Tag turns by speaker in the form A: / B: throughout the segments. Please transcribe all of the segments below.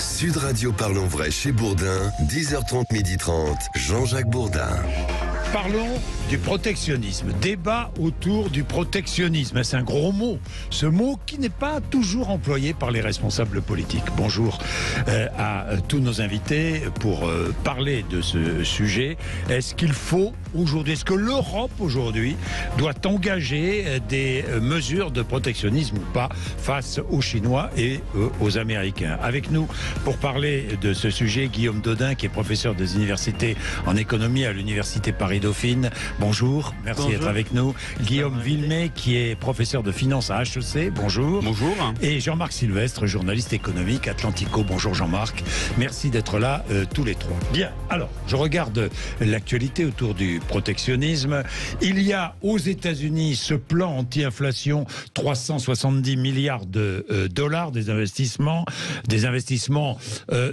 A: Sud Radio Parlons Vrai chez Bourdin, 10h30, 12h30, Jean-Jacques Bourdin.
B: Parlons du protectionnisme. Débat autour du protectionnisme. C'est un gros mot. Ce mot qui n'est pas toujours employé par les responsables politiques. Bonjour à tous nos invités pour parler de ce sujet. Est-ce qu'il faut aujourd'hui, est-ce que l'Europe aujourd'hui doit engager des mesures de protectionnisme ou pas face aux Chinois et aux Américains? Avec nous pour parler de ce sujet, Guillaume Dodin, qui est professeur des universités en économie à l'université Paris-Dauphine. Bonjour, merci d'être avec nous. Guillaume Villemay, qui est professeur de finance à HEC. Bonjour.
C: Bonjour. Et
B: Jean-Marc Sylvestre, journaliste économique Atlantico. Bonjour Jean-Marc. Merci d'être là tous les trois. Bien, alors, je regarde l'actualité autour du protectionnisme. Il y a aux États-Unis ce plan anti-inflation, 370 milliards de dollars, des investissements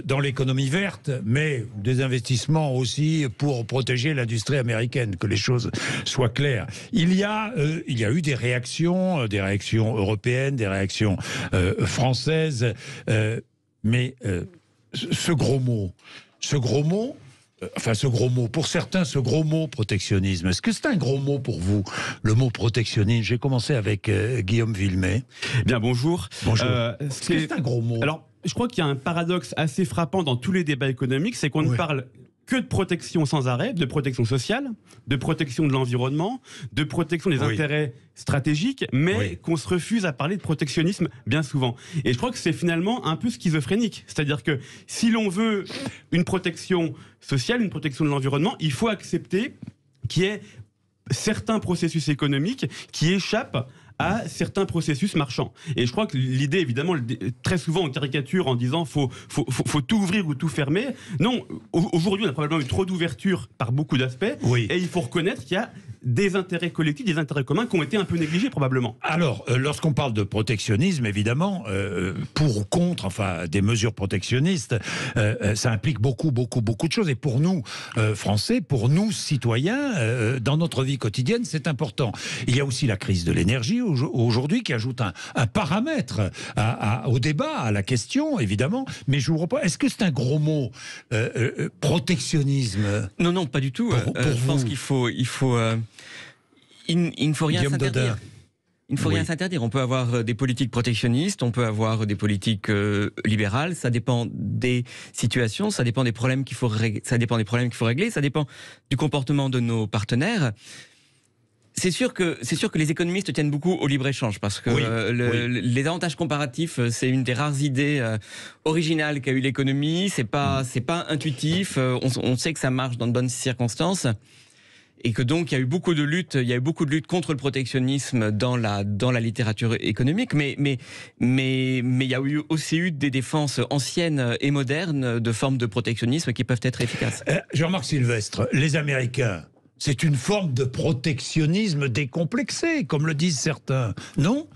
B: dans l'économie verte, mais des investissements aussi pour protéger l'industrie américaine, que les choses soient claires. Il y a eu des réactions européennes, des réactions françaises, mais ce gros mot, pour certains, ce gros mot protectionnisme, est-ce que c'est un gros mot pour vous, le mot protectionnisme? J'ai commencé avec Guillaume Villemay.
C: Bien, bonjour.
B: Bonjour. Est-ce que c'est un gros mot?
C: Alors, je crois qu'il y a un paradoxe assez frappant dans tous les débats économiques, c'est qu'on ne parle que de protection sans arrêt, de protection sociale, de protection de l'environnement, de protection des intérêts stratégiques, mais qu'on se refuse à parler de protectionnisme bien souvent. Et je crois que c'est finalement un peu schizophrénique. C'est-à-dire que si l'on veut une protection sociale, une protection de l'environnement, il faut accepter qu'il y ait certains processus économiques qui échappent à certains processus marchands. Et je crois que l'idée, évidemment, très souvent on caricature en disant faut tout ouvrir ou tout fermer. Non, aujourd'hui on a probablement eu trop d'ouverture par beaucoup d'aspects, et il faut reconnaître qu'il y a des intérêts collectifs, des intérêts communs qui ont été un peu négligés probablement.
B: Alors, lorsqu'on parle de protectionnisme, évidemment, pour ou contre, enfin, des mesures protectionnistes, ça implique beaucoup de choses. Et pour nous, Français, pour nous, citoyens, dans notre vie quotidienne, c'est important. Il y a aussi la crise de l'énergie aujourd'hui qui ajoute un paramètre au débat, à la question, évidemment. Mais je vous reprends, est-ce que c'est un gros mot, protectionnisme?
D: Non, pas du tout. Je pense qu'il faut il ne faut rien s'interdire. Il ne faut rien s'interdire. On peut avoir des politiques protectionnistes, on peut avoir des politiques libérales. Ça dépend des situations, ça dépend des problèmes qu'il faut régler, ça dépend du comportement de nos partenaires. C'est sûr que les économistes tiennent beaucoup au libre-échange parce que les avantages comparatifs, c'est une des rares idées originales qu'a eu l'économie. C'est pas intuitif. On sait que ça marche dans de bonnes circonstances. Et que donc il y a eu beaucoup de luttes contre le protectionnisme dans la littérature économique, mais il y a aussi eu des défenses anciennes et modernes de formes de protectionnisme qui peuvent être efficaces.
B: Jean-Marc Sylvestre, les Américains, c'est une forme de protectionnisme décomplexé, comme le disent certains, non ?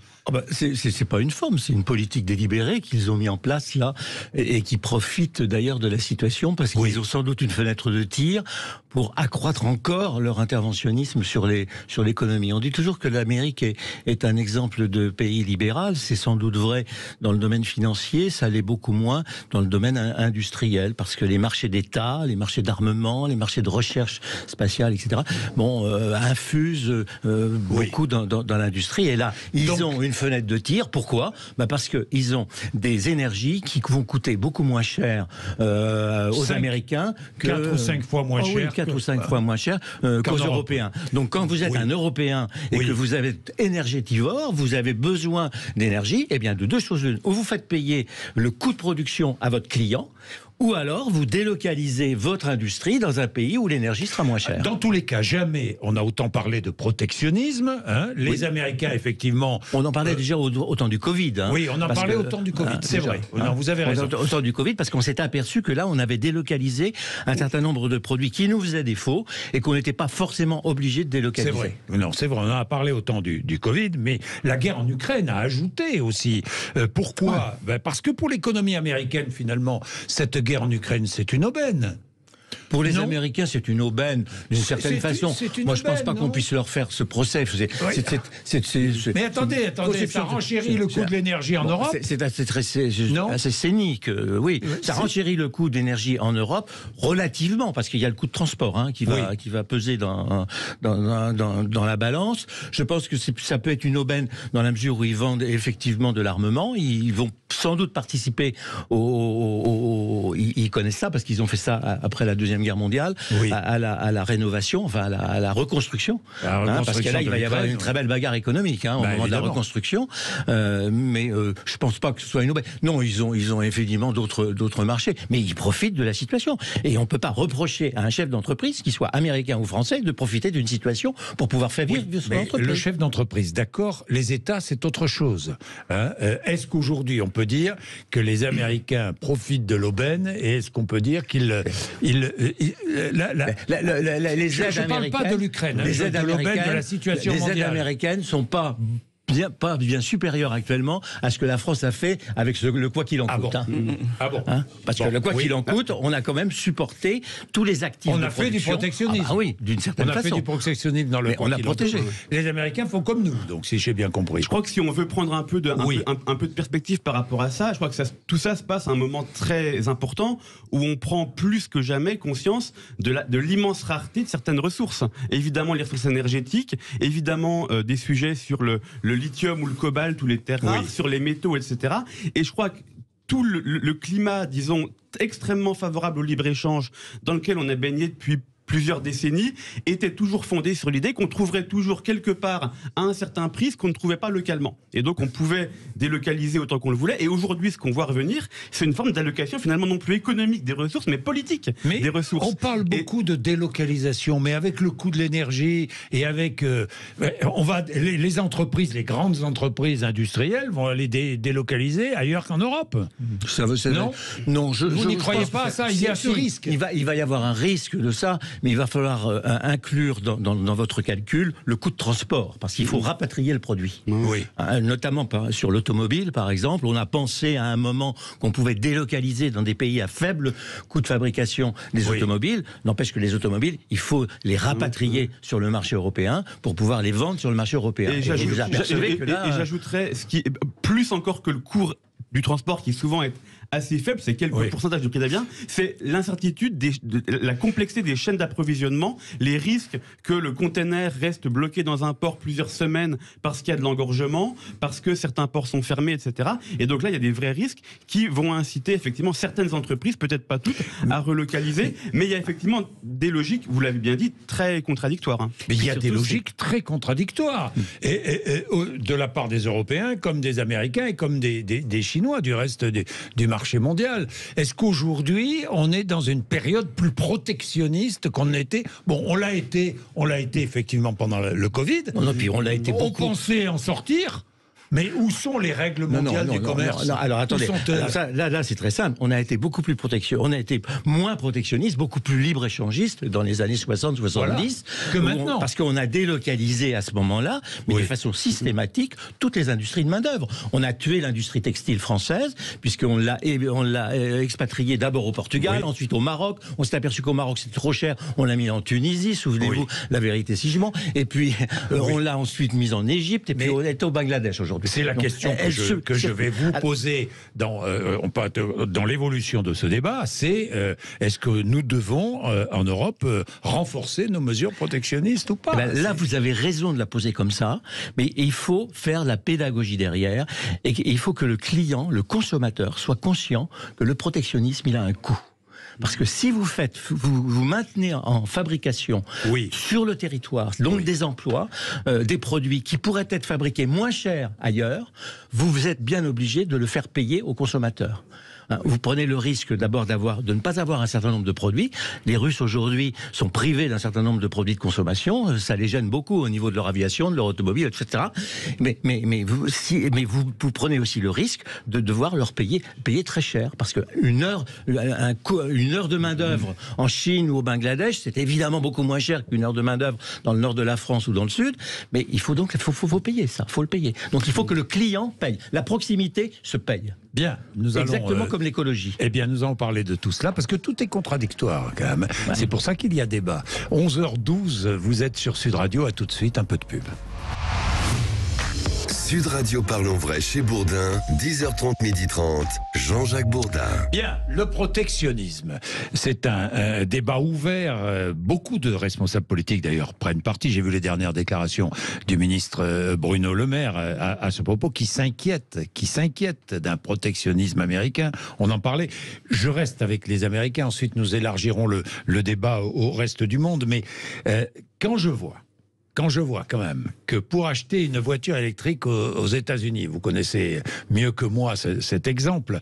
E: C'est pas une forme, c'est une politique délibérée qu'ils ont mis en place là et qui profite d'ailleurs de la situation parce qu'ils ont sans doute une fenêtre de tir pour accroître encore leur interventionnisme sur l'économie. On dit toujours que l'Amérique est un exemple de pays libéral, c'est sans doute vrai dans le domaine financier, ça l'est beaucoup moins dans le domaine industriel parce que les marchés d'État, les marchés d'armement, les marchés de recherche spatiale, etc. Infusent beaucoup dans l'industrie et là ils ont une fenêtre de tir. Pourquoi ? Parce qu'ils ont des énergies qui vont coûter beaucoup moins cher aux Américains que
B: 4 ou 5 fois moins cher.
E: 4 ou 5 fois moins cher qu'aux Européens. Donc quand vous êtes un Européen et que vous êtes énergétivore, vous avez besoin d'énergie, eh bien de deux choses l'une. Ou vous faites payer le coût de production à votre client, ou alors vous délocalisez votre industrie dans un pays où l'énergie sera moins chère.
B: Dans tous les cas, jamais on a autant parlé de protectionnisme. Les Américains, effectivement...
E: On en parlait déjà au temps du Covid.
B: Oui, on en parlait au temps du Covid, c'est vrai. Non, vous avez raison.
E: Au temps du Covid, parce qu'on s'était aperçu que là, on avait délocalisé un certain nombre de produits qui nous faisaient défaut et qu'on n'était pas forcément obligé de délocaliser.
B: C'est vrai. Non, c'est vrai, on en a parlé au temps du Covid, mais la guerre en Ukraine a ajouté aussi. Pourquoi ? Parce que pour l'économie américaine, finalement, cette guerre en Ukraine, c'est une aubaine.
E: Pour les
B: Non.
E: Américains, c'est une aubaine, d'une certaine façon. Moi, je ne pense pas qu'on puisse leur faire ce procès.
B: Mais attendez, ça renchérit le coût de l'énergie en Europe.
E: C'est assez scénique, oui. Ça renchérit le coût de l'énergie en Europe relativement, parce qu'il y a le coût de transport qui va peser dans la balance. Je pense que ça peut être une aubaine dans la mesure où ils vendent effectivement de l'armement. Ils vont sans doute participer ils connaissent ça parce qu'ils ont fait ça après la Deuxième Guerre mondiale, à la rénovation, enfin à la reconstruction. Parce que là, il va y avoir une très belle bagarre économique au moment de la reconstruction. Mais je pense pas que ce soit une aubaine. Non, ils ont effectivement d'autres marchés, mais ils profitent de la situation. Et on peut pas reprocher à un chef d'entreprise, qu'il soit américain ou français, de profiter d'une situation pour pouvoir faire vivre son entreprise.
B: Le chef d'entreprise, d'accord, les États, c'est autre chose. Est-ce qu'aujourd'hui, on peut dire que les Américains profitent de l'aubaine et est-ce qu'on peut dire qu'ils...
E: les aides
B: je ne parle pas de l'Ukraine,
E: les aides
B: de l'aubaine de la situation mondiale.
E: Les aides américaines ne sont pas bien supérieur actuellement à ce que la France a fait avec le quoi qu'il en coûte. Parce que le quoi qu'il en coûte, on a quand même supporté tous les actifs.
B: On a fait du protectionnisme.
E: Oui, d'une certaine façon.
B: On a fait du protectionnisme dans le quoi qu'il en coûte. Les Américains font comme nous, donc si j'ai bien compris.
C: Je crois que si on veut prendre un peu de perspective par rapport à ça, je crois que tout ça se passe à un moment très important où on prend plus que jamais conscience de l'immense rareté de certaines ressources. Évidemment, les ressources énergétiques, évidemment des sujets sur le lithium ou le cobalt ou les terres rares, sur les métaux, etc. Et je crois que tout le climat, disons, extrêmement favorable au libre-échange dans lequel on a baigné depuis plusieurs décennies, était toujours fondé sur l'idée qu'on trouverait toujours quelque part à un certain prix ce qu'on ne trouvait pas localement. Et donc on pouvait délocaliser autant qu'on le voulait. Et aujourd'hui, ce qu'on voit revenir, c'est une forme d'allocation finalement non plus économique des ressources, mais politique des ressources.
B: On parle beaucoup de délocalisation, mais avec le coût de l'énergie et avec... les entreprises, les grandes entreprises industrielles vont aller délocaliser ailleurs qu'en Europe.
E: Non,
B: vous n'y croyez pas à ça? Il y a ce risque.
E: Il va y avoir un risque de ça, mais il va falloir inclure dans votre calcul le coût de transport, parce qu'il faut rapatrier le produit. Notamment sur l'automobile, par exemple. On a pensé à un moment qu'on pouvait délocaliser dans des pays à faible coût de fabrication des automobiles. N'empêche que les automobiles, il faut les rapatrier sur le marché européen pour pouvoir les vendre sur le marché européen.
C: Et j'ajouterais, ce qui est plus encore que le coût du transport, qui souvent est assez faible, c'est quelques pourcentages du prix d'avion, c'est l'incertitude, la complexité des chaînes d'approvisionnement, les risques que le container reste bloqué dans un port plusieurs semaines parce qu'il y a de l'engorgement, parce que certains ports sont fermés, etc. Et donc là, il y a des vrais risques qui vont inciter effectivement certaines entreprises, peut-être pas toutes, à relocaliser, mais il y a effectivement des logiques, vous l'avez bien dit, très contradictoires.
B: Mais il y a des logiques très contradictoires, et de la part des Européens, comme des Américains, et comme des Chinois, du reste du marché mondial. Est-ce qu'aujourd'hui, on est dans une période plus protectionniste qu'on était? Bon, on l'a été effectivement pendant le Covid.
E: On l'a été beaucoup.
B: On pensait en sortir. Mais où sont les règles mondiales du commerce?
E: Alors attendez, là c'est très simple. On a été beaucoup plus on a été moins protectionniste, beaucoup plus libre-échangiste dans les années 60-70
B: que maintenant.
E: Parce qu'on a délocalisé à ce moment-là, mais de façon systématique, toutes les industries de main-d'œuvre. On a tué l'industrie textile française, puisqu'on l'a expatriée d'abord au Portugal, ensuite au Maroc. On s'est aperçu qu'au Maroc c'était trop cher, on l'a mis en Tunisie, souvenez-vous, la vérité si je mens. Et puis on l'a ensuite mise en Égypte, et puis on est au Bangladesh aujourd'hui.
B: C'est la question que je vais vous poser dans l'évolution de ce débat, c'est est-ce que nous devons, en Europe, renforcer nos mesures protectionnistes ou pas?
E: Là, vous avez raison de la poser comme ça, mais il faut faire la pédagogie derrière, et il faut que le client, le consommateur, soit conscient que le protectionnisme, il a un coût. Parce que si vous maintenez en fabrication sur le territoire, donc des emplois, des produits qui pourraient être fabriqués moins cher ailleurs, vous êtes bien obligé de le faire payer aux consommateurs. Vous prenez le risque d'abord de ne pas avoir un certain nombre de produits. Les Russes aujourd'hui sont privés d'un certain nombre de produits de consommation. Ça les gêne beaucoup au niveau de leur aviation, de leur automobile, etc. Mais vous prenez aussi le risque de devoir leur payer très cher, parce que une heure de main d'œuvre en Chine ou au Bangladesh, c'est évidemment beaucoup moins cher qu'une heure de main d'œuvre dans le nord de la France ou dans le sud. Mais il faut payer ça. Faut le payer. Donc il faut que le client paye. La proximité se paye.
B: Bien, nous allons...
E: Exactement comme l'écologie.
B: Eh bien, nous allons parler de tout cela, parce que tout est contradictoire, quand même. Ouais. C'est pour ça qu'il y a débat. 11h12, vous êtes sur Sud Radio, à tout de suite, un peu de pub.
A: Sud Radio Parlons Vrai chez Bourdin, 10h30, 12h30, Jean-Jacques Bourdin.
B: Bien, le protectionnisme, c'est un débat ouvert. Beaucoup de responsables politiques, d'ailleurs, prennent parti. J'ai vu les dernières déclarations du ministre Bruno Le Maire à ce propos, qui s'inquiète d'un protectionnisme américain. On en parlait. Je reste avec les Américains. Ensuite, nous élargirons le débat au reste du monde. Mais quand je vois quand même que pour acheter une voiture électrique aux États-Unis, vous connaissez mieux que moi cet exemple,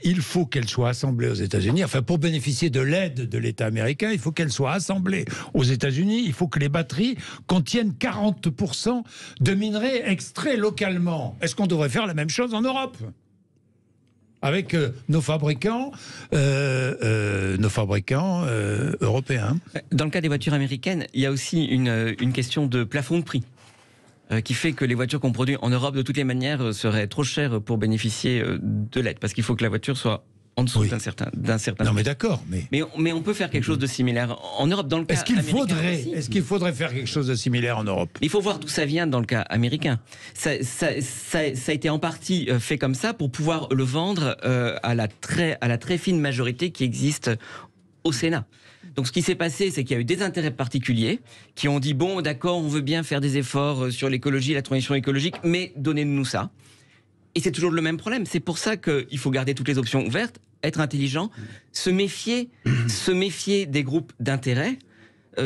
B: il faut qu'elle soit assemblée aux États-Unis. Enfin, pour bénéficier de l'aide de l'État américain, il faut qu'elle soit assemblée aux États-Unis. Il faut que les batteries contiennent 40% de minerais extraits localement. Est-ce qu'on devrait faire la même chose en Europe ? Avec nos fabricants européens.
D: Dans le cas des voitures américaines, il y a aussi une question de plafond de prix qui fait que les voitures qu'on produit en Europe, de toutes les manières, seraient trop chères pour bénéficier de l'aide, parce qu'il faut que la voiture soit en dessous d'un certain
B: Non, mais d'accord.
D: Mais on peut faire quelque chose de similaire en Europe. Dans le cas
B: Est-ce qu'il faudrait faire quelque chose de similaire en Europe ?
D: Il faut voir d'où ça vient dans le cas américain. Ça a été en partie fait comme ça pour pouvoir le vendre à la très fine majorité qui existe au Sénat. Donc ce qui s'est passé, c'est qu'il y a eu des intérêts particuliers qui ont dit, bon, d'accord, on veut bien faire des efforts sur l'écologie, la transition écologique, mais donnez-nous ça. Et c'est toujours le même problème. C'est pour ça qu'il faut garder toutes les options ouvertes, être intelligent, se méfier des groupes d'intérêt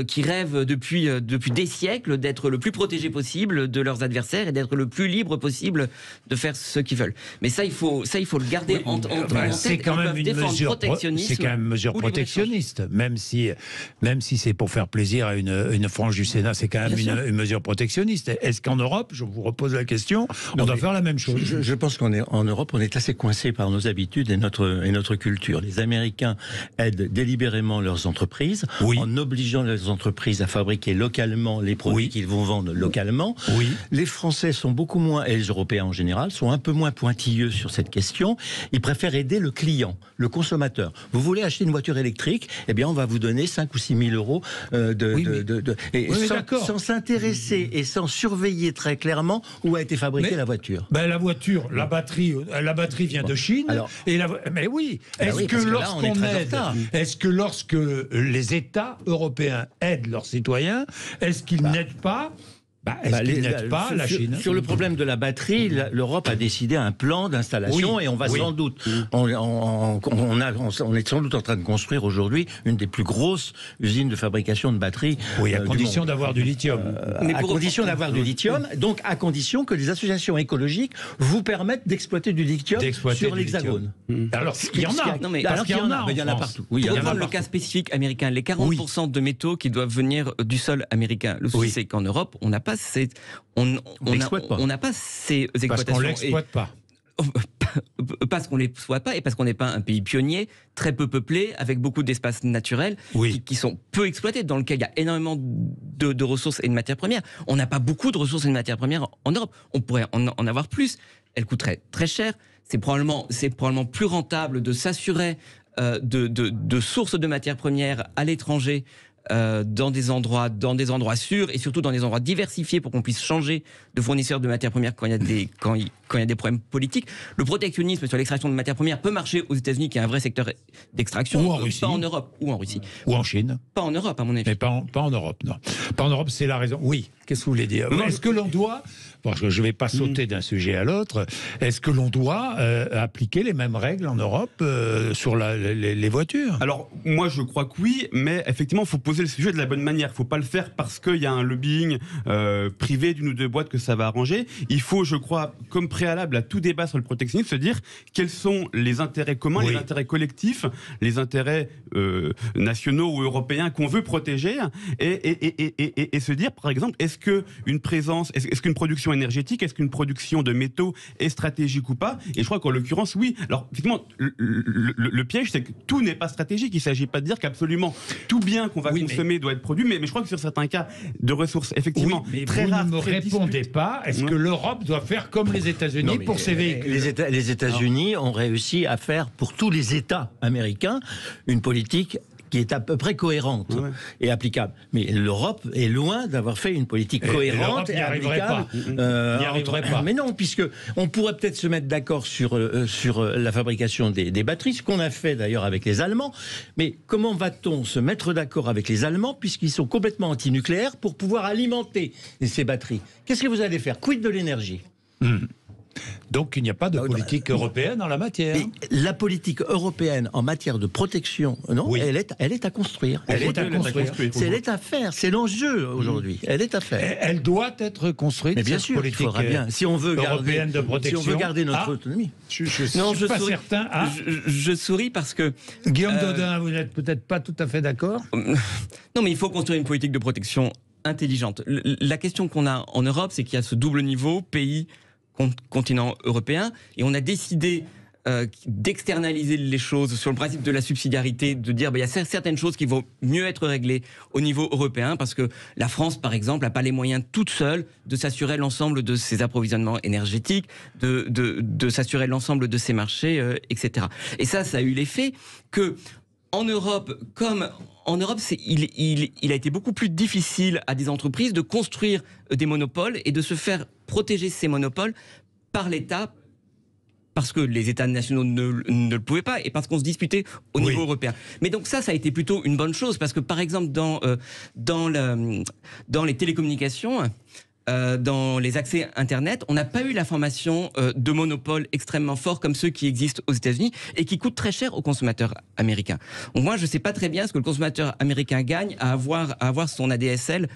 D: qui rêvent depuis des siècles d'être le plus protégé possible de leurs adversaires et d'être le plus libre possible de faire ce qu'ils veulent. Mais ça, il faut le garder en tête.
B: C'est quand même une mesure protectionniste, même si c'est pour faire plaisir à une frange du Sénat, c'est quand même une mesure protectionniste. Est-ce qu'en Europe, je vous repose la question, on doit faire la même chose ?
E: Je pense qu'en Europe, on est assez coincé par nos habitudes et notre culture. Les Américains aident délibérément leurs entreprises en obligeant les entreprises à fabriquer localement les produits qu'ils vont vendre localement. Les Français sont beaucoup moins, et les Européens en général, sont un peu moins pointilleux sur cette question. Ils préfèrent aider le client, le consommateur. Vous voulez acheter une voiture électrique, eh bien on va vous donner 5 ou 6 000 euros sans s'intéresser et sans surveiller très clairement où a été fabriquée la voiture.
B: La batterie vient de Chine. Mais oui. Est-ce que lorsque les États européens aident leurs citoyens, est-ce qu'ils n'aident pas la Chine ?
E: Sur le problème de la batterie, l'Europe a décidé un plan d'installation et on va sans doute, on est sans doute en train de construire aujourd'hui une des plus grosses usines de fabrication de batteries.
B: À condition d'avoir du lithium.
E: Donc à condition que les associations écologiques vous permettent d'exploiter du lithium sur l'Hexagone.
B: Alors il y en a.
E: Il y en a partout.
D: Pour prendre le cas spécifique américain, les 40% de métaux qui doivent venir du sol américain. Le souci, c'est qu'en Europe, on n'a pas ces exploitations.
B: Parce qu'on l'exploite pas.
D: Parce qu'on ne l'exploite pas et parce qu'on n'est pas un pays pionnier, très peu peuplé, avec beaucoup d'espaces naturels qui sont peu exploités, dans lequel il y a énormément de ressources et de matières premières. On n'a pas beaucoup de ressources et de matières premières en Europe. On pourrait en avoir plus. Elles coûteraient très cher. C'est probablement plus rentable de s'assurer de sources de matières premières à l'étranger, dans des endroits sûrs et surtout dans des endroits diversifiés pour qu'on puisse changer de fournisseur de matières premières quand il y a des problèmes politiques. Le protectionnisme sur l'extraction de matières premières peut marcher aux États-Unis, qui est un vrai secteur d'extraction,
B: ou en Russie,
D: pas en Europe, ou en Russie,
B: ou en Chine.
D: Pas en Europe, à mon avis.
B: Mais pas en Europe, non. Pas en Europe, c'est la raison. Oui. Qu'est-ce que vous voulez dire ? Est-ce que l'on doit, parce que je ne vais pas sauter d'un sujet à l'autre, est-ce que l'on doit appliquer les mêmes règles en Europe sur les voitures ?
C: Alors, moi, je crois que oui, mais effectivement, il faut poser le sujet de la bonne manière. Il ne faut pas le faire parce qu'il y a un lobbying privé d'une ou deux boîtes que ça va arranger. Il faut, je crois, comme préalable à tout débat sur le protectionnisme, se dire quels sont les intérêts communs, les intérêts collectifs, les intérêts nationaux ou européens qu'on veut protéger, et se dire, par exemple, est-ce qu'une production énergétique, est-ce qu'une production de métaux est stratégique ou pas ? Et je crois qu'en l'occurrence, oui. Alors, effectivement, le piège, c'est que tout n'est pas stratégique. Il ne s'agit pas de dire qu'absolument tout bien qu'on va consommé doit être produit, mais je crois que sur certains cas de ressources effectivement
B: mais
C: très
B: vous
C: rares,
B: ne me
C: très
B: répondez
C: disputées.
B: pas. Est-ce que l'Europe doit faire comme les États-Unis pour ses véhicules?
E: Les États-Unis ont réussi à faire pour tous les États américains une politique qui est à peu près cohérente et applicable. Mais l'Europe est loin d'avoir fait une politique cohérente et applicable.
B: N'y arriverait pas.
E: Mais non, puisque on pourrait peut-être se mettre d'accord sur la fabrication des batteries, ce qu'on a fait d'ailleurs avec les Allemands. Mais comment va-t-on se mettre d'accord avec les Allemands puisqu'ils sont complètement antinucléaires pour pouvoir alimenter ces batteries? Qu'est-ce que vous allez faire? Quid de l'énergie?
B: Donc il n'y a pas de politique européenne en la matière.
E: Mais la politique européenne en matière de protection, non, elle est à construire. Elle est à construire. Elle est à faire. C'est l'enjeu aujourd'hui. Elle est à faire.
B: Elle doit être construite.
E: Mais bien sûr,
B: politique
E: il faudra bien. Si on veut
B: européenne de protection.
E: Si on veut garder notre autonomie.
B: Je suis pas certain.
D: Je souris parce que
B: Guillaume Dodin, vous n'êtes peut-être pas tout à fait d'accord.
D: Non, mais il faut construire une politique de protection intelligente. La question qu'on a en Europe, c'est qu'il y a ce double niveau pays continent européen, et on a décidé d'externaliser les choses sur le principe de la subsidiarité, de dire il y a certaines choses qui vont mieux être réglées au niveau européen, parce que la France, par exemple, n'a pas les moyens toute seule de s'assurer l'ensemble de ses approvisionnements énergétiques, de s'assurer l'ensemble de ses marchés, etc. Et ça a eu l'effet que en Europe, il a été beaucoup plus difficile à des entreprises de construire des monopoles et de se faire protéger ces monopoles par l'État, parce que les États nationaux ne le pouvaient pas et parce qu'on se disputait au niveau européen. Mais donc ça a été plutôt une bonne chose, parce que par exemple dans les télécommunications, dans les accès Internet, on n'a pas eu la formation de monopoles extrêmement forts comme ceux qui existent aux États-Unis et qui coûtent très cher aux consommateurs américains. Donc moi, je ne sais pas très bien ce que le consommateur américain gagne à avoir son ADSL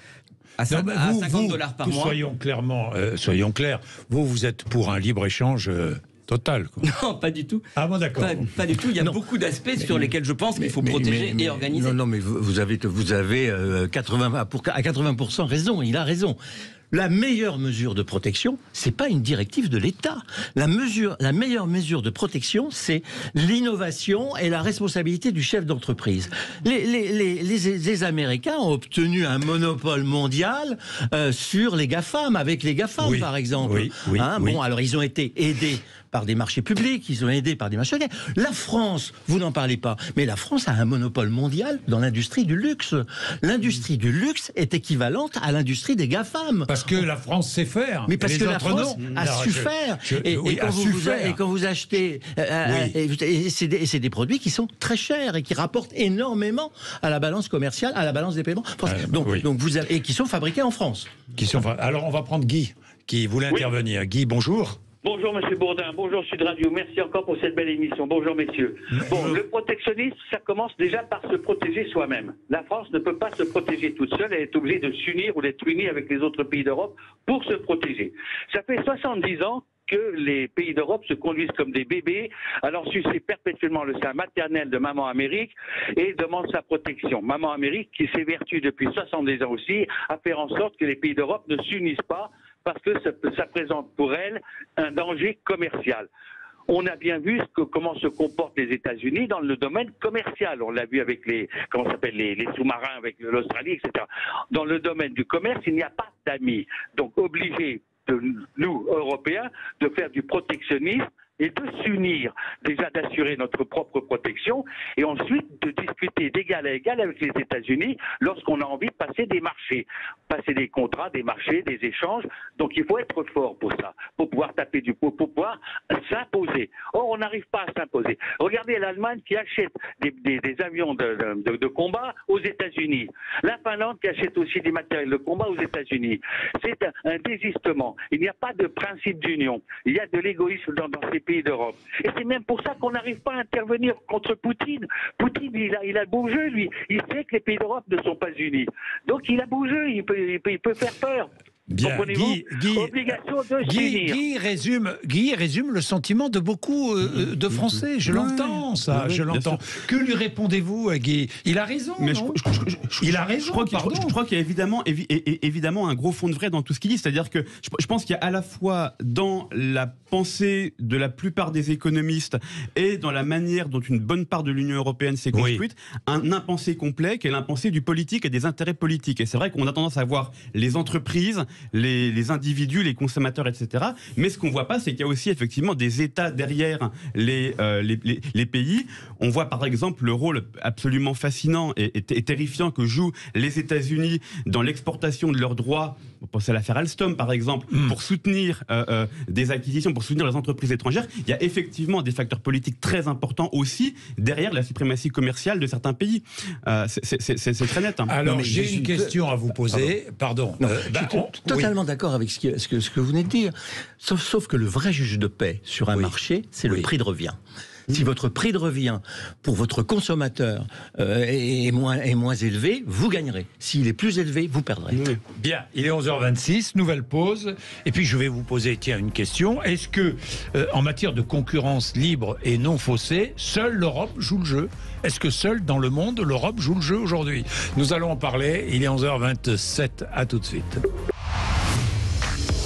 D: à $50 par mois.
B: Soyons clairs, vous êtes pour un libre-échange total, quoi.
D: Non, pas du tout.
B: Ah bon, d'accord.
D: Pas du tout. Il y a beaucoup d'aspects sur lesquels je pense qu'il faut protéger et organiser.
E: Non, mais vous avez à 80% raison. Il a raison. La meilleure mesure de protection, c'est pas une directive de l'État. La meilleure mesure de protection, c'est l'innovation et la responsabilité du chef d'entreprise. Les Américains ont obtenu un monopole mondial sur les GAFAM, avec les GAFAM par exemple. Bon, alors ils ont été aidés par des marchés publics, ils ont aidé par des marchés. La France, vous n'en parlez pas, mais la France a un monopole mondial dans l'industrie du luxe. L'industrie du luxe est équivalente à l'industrie des GAFAM.
B: Parce que la France sait faire.
E: Mais parce que la France a su faire. Et quand vous achetez, c'est des produits qui sont très chers et qui rapportent énormément à la balance commerciale, à la balance des paiements. Donc vous avez, et qui sont fabriqués en France.
B: Alors on va prendre Guy, qui voulait intervenir. Guy, bonjour.
F: Bonjour Monsieur Bourdin, bonjour Sud Radio, merci encore pour cette belle émission. Bonjour messieurs. Bon, le protectionnisme, ça commence déjà par se protéger soi-même. La France ne peut pas se protéger toute seule, elle est obligée de s'unir ou d'être unie avec les autres pays d'Europe pour se protéger. Ça fait 70 ans que les pays d'Europe se conduisent comme des bébés, alors sucer perpétuellement le sein maternel de Maman Amérique et demande sa protection. Maman Amérique qui s'évertue depuis 70 ans aussi à faire en sorte que les pays d'Europe ne s'unissent pas, parce que ça présente pour elle un danger commercial. On a bien vu comment se comportent les États-Unis dans le domaine commercial. On l'a vu avec les sous-marins, avec l'Australie, etc. Dans le domaine du commerce, il n'y a pas d'amis. Donc obligé de nous, Européens, de faire du protectionnisme et de s'unir, déjà d'assurer notre propre protection, et ensuite de discuter d'égal à égal avec les États-Unis lorsqu'on a envie de passer des marchés, passer des contrats, des marchés, des échanges. Donc il faut être fort pour ça, pour pouvoir taper du poing, pour pouvoir s'imposer. Or, on n'arrive pas à s'imposer. Regardez l'Allemagne qui achète des avions de combat aux États-Unis. La Finlande qui achète aussi des matériels de combat aux États-Unis. C'est un désistement. Il n'y a pas de principe d'union. Il y a de l'égoïsme dans ces pays d'Europe. Et c'est même pour ça qu'on n'arrive pas à intervenir contre Poutine. Poutine, il a beau jeu, lui. Il sait que les pays d'Europe ne sont pas unis. Donc il a beau jeu, il peut faire peur.
B: Bien,
F: Obligation de s'unir.
B: Guy résume le sentiment de beaucoup de Français. Je l'entends, ça, je l'entends. Que lui répondez-vous, Guy? Il a raison,
C: mais
B: non
C: il a raison, je crois qu'il y a évidemment un gros fond de vrai dans tout ce qu'il dit. C'est-à-dire que je pense qu'il y a à la fois dans la pensée de la plupart des économistes et dans la manière dont une bonne part de l'Union européenne s'est construite, un impensé complet qui est l'impensé du politique et des intérêts politiques. Et c'est vrai qu'on a tendance à voir les entreprises, les individus, les consommateurs, etc. Mais ce qu'on voit pas, c'est qu'il y a aussi effectivement des États derrière les pays. On voit par exemple le rôle absolument fascinant et terrifiant que jouent les États-Unis dans l'exportation de leurs droits. On pense à l'affaire Alstom par exemple, pour soutenir des acquisitions, pour soutenir les entreprises étrangères. Il y a effectivement des facteurs politiques très importants aussi derrière la suprématie commerciale de certains pays. C'est très net. Hein.
B: Alors j'ai une question à vous poser. Pardon.
E: Je suis totalement d'accord avec ce que vous venez de dire. Sauf que le vrai juge de paix sur un marché, c'est le prix de revient. Si votre prix de revient pour votre consommateur est moins élevé, vous gagnerez. S'il est plus élevé, vous perdrez.
B: Bien, il est 11h26, nouvelle pause. Et puis je vais vous poser une question. Est-ce que, en matière de concurrence libre et non faussée, seule l'Europe joue le jeu? Est-ce que seule dans le monde, l'Europe joue le jeu aujourd'hui? Nous allons en parler. Il est 11h27. À tout de suite.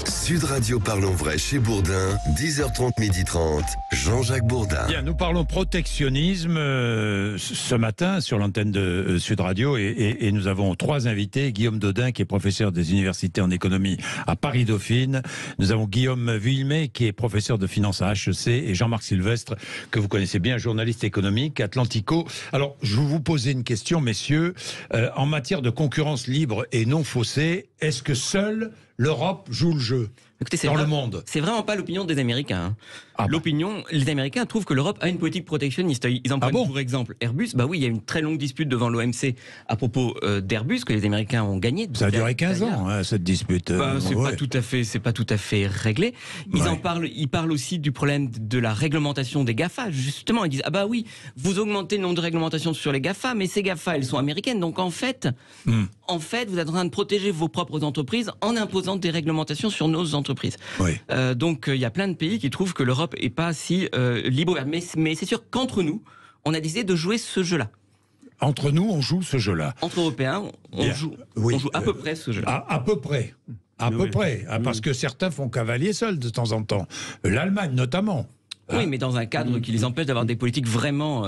A: Sud Radio Parlons Vrai chez Bourdin, 10h30, 12h30, Jean-Jacques Bourdin.
B: Bien, nous parlons protectionnisme ce matin sur l'antenne de Sud Radio et nous avons trois invités. Guillaume Dodin qui est professeur des universités en économie à Paris-Dauphine. Nous avons Guillaume Vuillemet qui est professeur de finance à HEC et Jean-Marc Sylvestre que vous connaissez bien, journaliste économique, Atlantico. Alors, je vais vous poser une question, messieurs. En matière de concurrence libre et non faussée, est-ce que seule l'Europe joue le jeu?
D: Écoutez,
B: dans le monde.
D: C'est vraiment pas l'opinion des Américains. Les Américains trouvent que l'Europe a une politique protectionniste. Ils en prennent pour exemple Airbus. Bah oui, il y a une très longue dispute devant l'OMC à propos d'Airbus que les Américains ont gagné.
B: Ça a duré 15 ans, cette dispute.
D: C'est pas tout à fait réglé. Ils parlent aussi du problème de la réglementation des GAFA. Justement, ils disent ah bah oui, vous augmentez le nombre de réglementations sur les GAFA, mais ces GAFA, elles sont américaines. Donc en fait, vous êtes en train de protéger vos propres entreprises en imposant des réglementations sur nos entreprises. Donc il y a plein de pays qui trouvent que l'Europe est pas si libre, mais c'est sûr qu'entre nous, on a décidé de jouer ce jeu-là.
B: Entre nous, on joue ce jeu-là.
D: Entre Européens, on joue à peu près ce jeu-là.
B: À peu près. Parce que certains font cavalier seul de temps en temps. L'Allemagne notamment.
D: Oui, mais dans un cadre qui les empêche d'avoir des politiques vraiment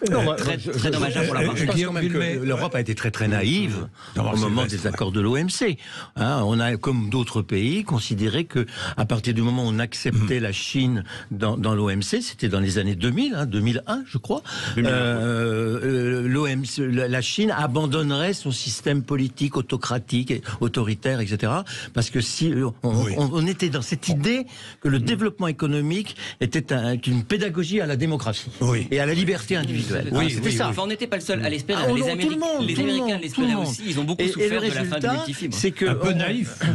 D: très dommageables pour la marche.
E: Je pense quand même que l'Europe a été très très naïve au moment des accords de l'OMC. On a, comme d'autres pays, considéré que à partir du moment où on acceptait la Chine dans l'OMC, c'était dans les années 2000, 2001, je crois, la Chine abandonnerait son système politique autocratique, autoritaire, etc. Parce que si on était dans cette idée que le développement économique était une pédagogie à la démocratie et à la liberté individuelle.
D: C'était ça. Enfin, on n'était pas le seul à l'espérer. Les Américains l'espéraient aussi. Ils ont beaucoup souffert de la fin du multifibre.
E: C'est que
B: un peu naïf.
E: On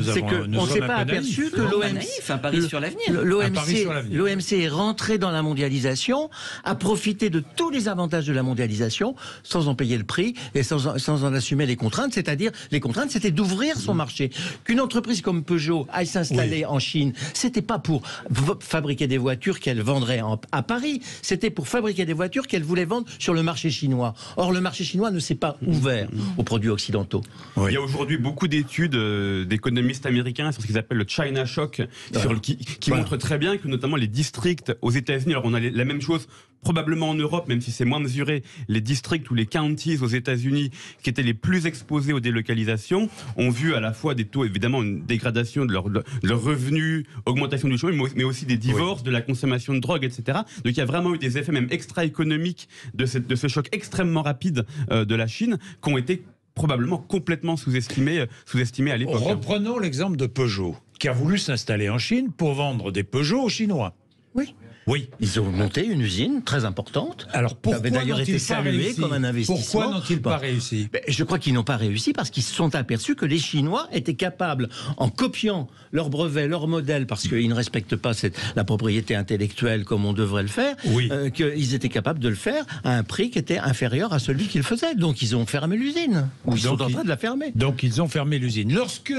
E: ne s'est pas aperçu que
D: un pari sur l'avenir.
E: L'OMC est rentré dans la mondialisation, a profité de tous les avantages de la mondialisation sans en payer le prix et sans en assumer les contraintes. C'est-à-dire, les contraintes, c'était d'ouvrir son marché. Qu'une entreprise comme Peugeot aille s'installer en Chine, c'était pas pour fabriquer des voitures qu'elle vendrait à Paris. C'était pour fabriquer des voitures qu'elle voulait vendre sur le marché chinois. Or, le marché chinois ne s'est pas ouvert aux produits occidentaux.
C: Il y a aujourd'hui beaucoup d'études d'économistes américains sur ce qu'ils appellent le China Shock, qui montrent très bien que notamment les districts aux États-Unis, alors on a la même chose probablement en Europe, même si c'est moins mesuré, les districts ou les counties aux États-Unis qui étaient les plus exposés aux délocalisations ont vu à la fois des taux, évidemment, une dégradation de leurs revenus, augmentation du chômage, mais aussi des divorces, de la consommation de drogue, etc. Donc il y a vraiment eu des effets même extra-économiques de ce choc extrêmement rapide de la Chine qui ont été probablement complètement sous-estimés à l'époque.
B: Reprenons l'exemple de Peugeot, qui a voulu s'installer en Chine pour vendre des Peugeot aux Chinois.
E: Oui.
B: Oui.
E: Ils ont monté une usine très importante.
B: Alors pourquoi
E: qui avait d'ailleurs été saluée comme un investissement.
B: Pourquoi n'ont-ils pas réussi?
E: Je crois qu'ils n'ont pas réussi parce qu'ils se sont aperçus que les Chinois étaient capables, en copiant leurs brevets, leurs modèles, parce qu'ils ne respectent pas la propriété intellectuelle comme on devrait le faire, qu'ils étaient capables de le faire à un prix qui était inférieur à celui qu'ils faisaient. Donc ils ont fermé l'usine. Ils sont en train de la fermer.
B: Donc ils ont fermé l'usine. Lorsque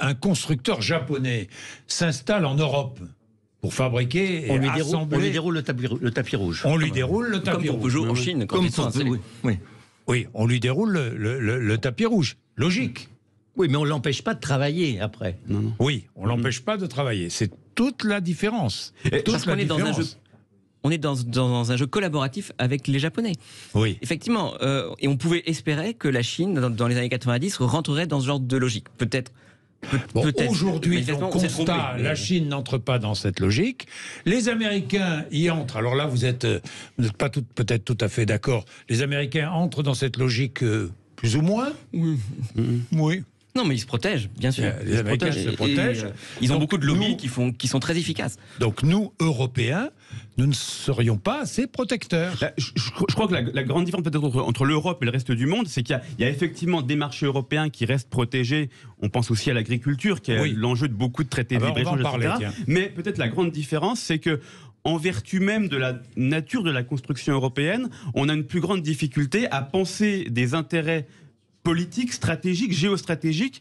B: un constructeur japonais s'installe en Europe pour fabriquer et assembler...
E: On lui déroule le tapis rouge.
B: On lui déroule le tapis rouge.
D: Comme pour Peugeot en Chine.
B: Oui, on lui déroule le tapis rouge. Logique.
E: Oui, mais on ne l'empêche pas de travailler après.
C: Non.
B: Oui, on ne l'empêche pas de travailler. C'est toute la différence.
D: Parce qu'on est dans un jeu... On est dans un jeu collaboratif avec les Japonais.
B: Oui.
D: Effectivement. Et on pouvait espérer que la Chine, dans les années 90, rentrerait dans ce genre de logique. Peut-être.
B: Aujourd'hui, on constate, la Chine n'entre pas dans cette logique. Les Américains y entrent. Alors là, vous n'êtes pas peut-être tout à fait d'accord. Les Américains entrent dans cette logique plus ou moins. Oui.
D: Non, mais ils se protègent, bien sûr.
B: Les Américains se protègent.
D: Ils ont beaucoup de lobbies qui sont très efficaces.
B: Donc nous, Européens, nous ne serions pas assez protecteurs.
C: Je crois que la grande différence peut-être entre l'Europe et le reste du monde, c'est qu'il y a effectivement des marchés européens qui restent protégés. On pense aussi à l'agriculture, qui est l'enjeu de beaucoup de traités de libre-échange, etc. Mais peut-être la grande différence, c'est que en vertu même de la nature de la construction européenne, on a une plus grande difficulté à penser des intérêts politiques, stratégiques, géostratégiques,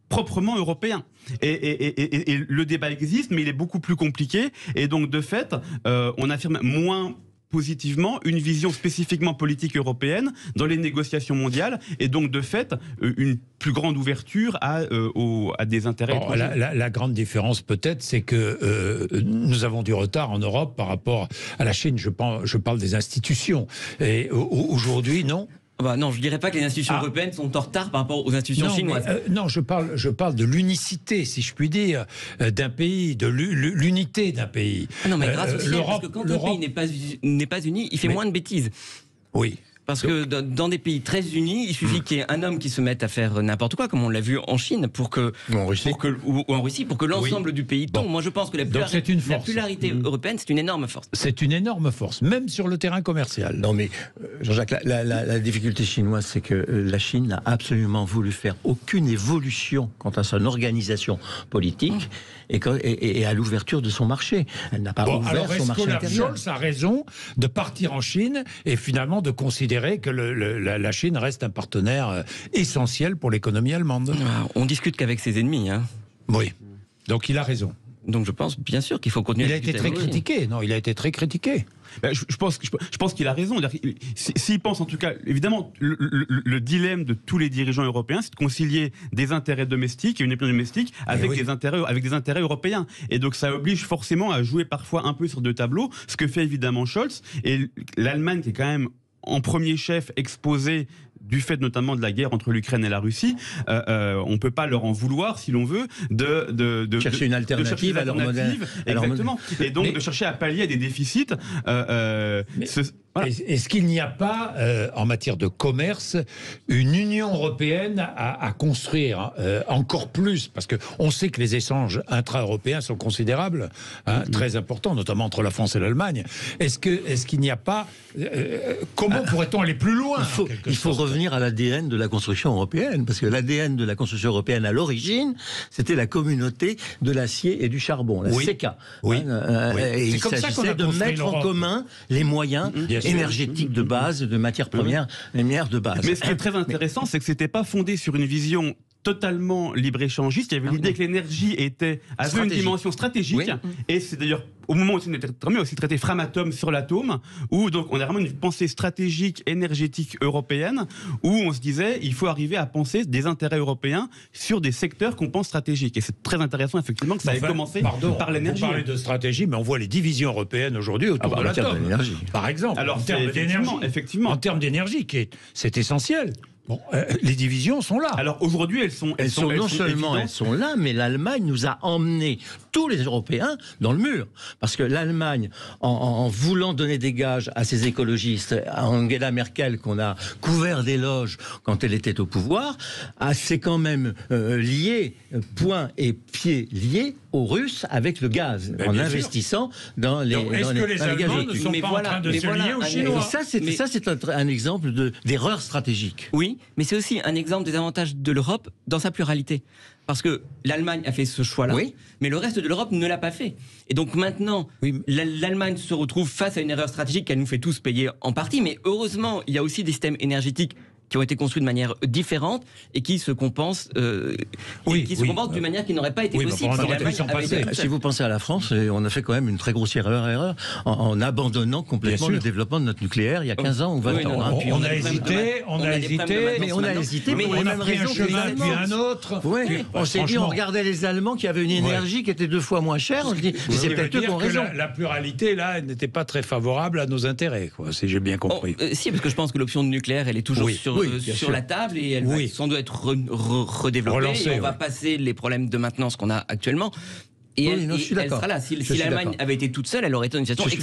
C: proprement européens. Et le débat existe, mais il est beaucoup plus compliqué. Et donc, de fait, on affirme moins positivement une vision spécifiquement politique européenne dans les négociations mondiales, et donc, de fait, une plus grande ouverture à des intérêts étrangers.
B: La grande différence, peut-être, c'est que nous avons du retard en Europe par rapport à la Chine. Je parle des institutions. Et aujourd'hui, non.
D: Non, je dirais pas que les institutions européennes sont en retard par rapport aux institutions chinoises.
B: Non, je parle de l'unicité, si je puis dire, d'un pays, de l'unité d'un pays.
D: Non, mais grâce au ciel, parce que quand un pays n'est pas uni, il fait moins de bêtises.
B: Oui.
D: Parce que dans des pays très unis, il suffit qu'il y ait un homme qui se mette à faire n'importe quoi, comme on l'a vu en Chine, ou en Russie, pour que l'ensemble du pays tombe. Moi, je pense que la pluralité européenne, c'est une énorme force.
B: C'est une énorme force, même sur le terrain commercial.
E: Non, mais Jean-Jacques, la difficulté chinoise, c'est que la Chine n'a absolument voulu faire aucune évolution quant à son organisation politique et à l'ouverture de son marché. Elle n'a pas ouvert son marché intérieur.
B: Scholz a raison de partir en Chine et finalement de considérer que la Chine reste un partenaire essentiel pour l'économie allemande.
D: On discute qu'avec ses ennemis. Hein.
B: Oui, donc il a raison.
D: Donc je pense bien sûr qu'il faut continuer à discuter.
B: Il a été très critiqué. Non, il a été très critiqué.
C: Je pense qu'il a raison. S'il pense, en tout cas, évidemment, le dilemme de tous les dirigeants européens, c'est de concilier des intérêts domestiques et une opinion domestique avec des intérêts européens. Et donc ça oblige forcément à jouer parfois un peu sur deux tableaux, ce que fait évidemment Scholz. Et l'Allemagne, qui est quand même en premier chef exposé du fait notamment de la guerre entre l'Ukraine et la Russie, on ne peut pas leur en vouloir, si l'on veut, de
E: chercher une alternative à leur modèle.
C: Exactement. Et donc de chercher à pallier à des déficits.
B: Est-ce qu'il n'y a pas, en matière de commerce, une Union européenne à construire encore plus? Parce qu'on sait que les échanges intra-européens sont considérables, très importants, notamment entre la France et l'Allemagne. Est-ce qu'il n'y a pas... comment pourrait-on aller plus loin?
E: Il faut revenir à l'ADN de la construction européenne, parce que l'ADN de la construction européenne, à l'origine, c'était la communauté de l'acier et du charbon, la CECA. Et il s'agissait de mettre en commun les moyens énergétiques de base, de matières premières de base.
C: Mais ce qui est très intéressant, c'est que c'était pas fondé sur une vision totalement libre-échangiste. Il y avait l'idée que l'énergie avait une dimension stratégique, et c'est d'ailleurs au moment où on était aussi traité Framatome sur l'atome, où donc on a vraiment une pensée stratégique énergétique européenne, où on se disait il faut arriver à penser des intérêts européens sur des secteurs qu'on pense stratégiques. Et c'est très intéressant effectivement que ça ait commencé par l'énergie.
B: Vous parlez de stratégie, mais on voit les divisions européennes aujourd'hui autour de l'atome, par exemple.
C: Alors,
B: en termes d'énergie,
C: effectivement.
B: En termes d'énergie, c'est essentiel. Bon, les divisions sont là.
C: Alors aujourd'hui, elles sont
E: non seulement elles sont là, mais l'Allemagne nous a emmené tous les Européens dans le mur. Parce que l'Allemagne, en voulant donner des gages à ses écologistes, à Angela Merkel, qu'on a couvert d'éloges quand elle était au pouvoir, s'est quand même lié, point et pied liés, aux Russes avec le gaz, en investissant dans les
B: gazoducs. Est-ce que les Allemands ne sont pas en train de se lier aux Chinois?
E: Ça, c'est un exemple d'erreur stratégique.
D: Oui, mais c'est aussi un exemple des avantages de l'Europe dans sa pluralité. Parce que l'Allemagne a fait ce choix-là, mais le reste de l'Europe ne l'a pas fait. Et donc maintenant, l'Allemagne se retrouve face à une erreur stratégique qu'elle nous fait tous payer en partie, mais heureusement, il y a aussi des systèmes énergétiques qui ont été construits de manière différente et qui se compensent, compensent d'une manière qui n'aurait pas été possible
E: si vous pensez à la France, on a fait quand même une très grossière erreur en abandonnant complètement le développement de notre nucléaire il y a 15 ans ou 20 ans.
B: On a hésité,
E: mais on a pris un chemin puis un autre. On s'est dit, on regardait les Allemands qui avaient une énergie qui était 2 fois moins chère, on se dit, c'est peut-être eux qui ont raison.
B: La pluralité, là, n'était pas très favorable à nos intérêts, si j'ai bien compris.
D: Si, parce que je pense que l'option nucléaire, elle est toujours sur la table et elle va sans doute être redéveloppée. Et on va passer les problèmes de maintenance qu'on a actuellement. Et elle sera là. Si l'Allemagne avait été toute seule, elle aurait été une situation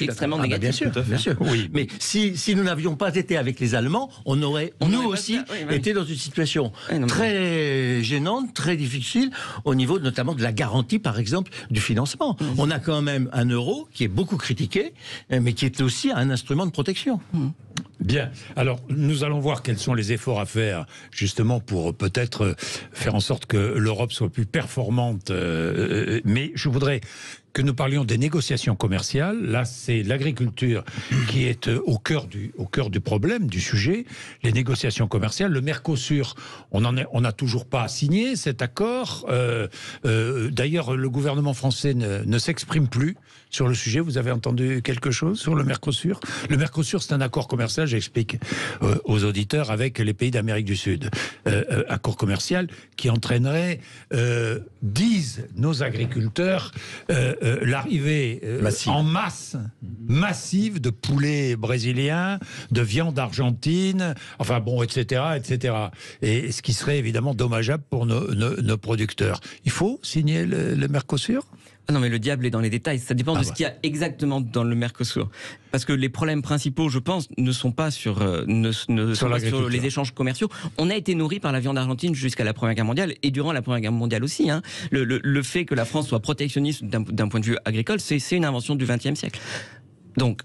D: extrêmement négative.
E: Bien sûr. Mais si nous n'avions pas été avec les Allemands, on aurait aussi été dans une situation très gênante, très difficile, au niveau notamment de la garantie, par exemple, du financement. On a quand même un euro qui est beaucoup critiqué, mais qui est aussi un instrument de protection.
B: Bien. Alors, nous allons voir quels sont les efforts à faire, justement, pour peut-être faire en sorte que l'Europe soit plus performante. Mais je voudrais que nous parlions des négociations commerciales. Là, c'est l'agriculture qui est au cœur du problème, du sujet. Les négociations commerciales. Le Mercosur, on n'a toujours pas signé cet accord. D'ailleurs, le gouvernement français ne s'exprime plus sur le sujet. Vous avez entendu quelque chose sur le Mercosur? Le Mercosur, c'est un accord commercial, j'explique aux auditeurs, avec les pays d'Amérique du Sud. Accord commercial qui entraînerait, disent nos agriculteurs, l'arrivée en massive de poulets brésiliens, de viande argentine, enfin bon, etc., etc. Et ce qui serait évidemment dommageable pour nos producteurs. Il faut signer le Mercosur?
D: Non, mais le diable est dans les détails. Ça dépend de ce qu'il y a exactement dans le Mercosur. Parce que les problèmes principaux, je pense, ne sont pas sur les échanges commerciaux. On a été nourri par la viande argentine jusqu'à la Première Guerre mondiale et durant la Première Guerre mondiale aussi. Le fait que la France soit protectionniste d'un point de vue agricole, c'est une invention du XXe siècle. Donc,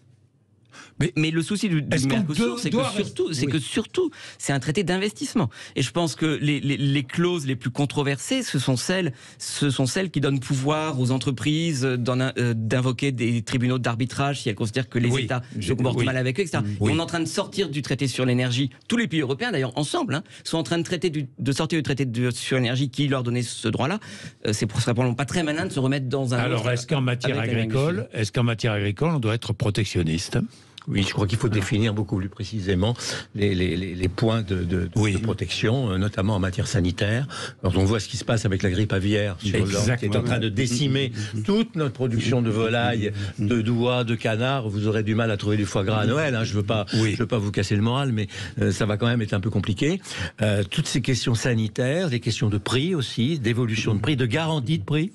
D: mais le souci du Mercosur, c'est que surtout, c'est un traité d'investissement. Et je pense que les clauses les plus controversées, ce sont celles qui donnent pouvoir aux entreprises d'invoquer des tribunaux d'arbitrage si elles considèrent que les États se comportent mal avec eux, etc. Et on est en train de sortir du traité sur l'énergie. Tous les pays européens, d'ailleurs, ensemble, sont en train de sortir du traité sur l'énergie qui leur donnait ce droit-là. C'est probablement pas très malin de se remettre dans un...
B: Alors, est-ce qu'en matière agricole, on doit être protectionniste ?
E: Oui, je crois qu'il faut définir beaucoup plus précisément les points de protection, notamment en matière sanitaire. Quand on voit ce qui se passe avec la grippe aviaire, qui est en train de décimer toute notre production de volailles, de doigts, de canards, vous aurez du mal à trouver du foie gras à Noël. Je veux pas vous casser le moral, mais ça va quand même être un peu compliqué. Toutes ces questions sanitaires, des questions de prix aussi, d'évolution de prix, de garantie de prix.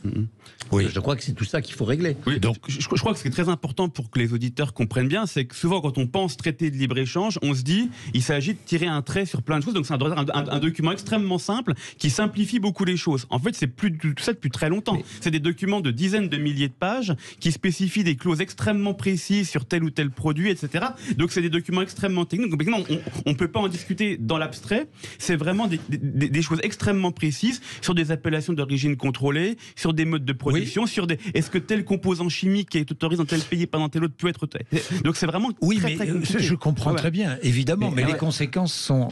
E: Je crois que c'est tout ça qu'il faut régler.
C: Oui, donc je crois que ce qui est très important pour que les auditeurs comprennent bien, c'est que souvent quand on pense traité de libre-échange, on se dit il s'agit de tirer un trait sur plein de choses. Donc c'est un document extrêmement simple qui simplifie beaucoup les choses. En fait, c'est tout ça depuis très longtemps. C'est des documents de dizaines de milliers de pages qui spécifient des clauses extrêmement précises sur tel ou tel produit, etc. Donc c'est des documents extrêmement techniques. Donc on ne peut pas en discuter dans l'abstrait. C'est vraiment des choses extrêmement précises sur des appellations d'origine contrôlée, sur des modes de production, sur est-ce que tel composant chimique qui est autorisé dans tel pays et pas dans tel autre peut être... Donc c'est vraiment très compliqué.
B: Je comprends très bien, évidemment, mais les conséquences sont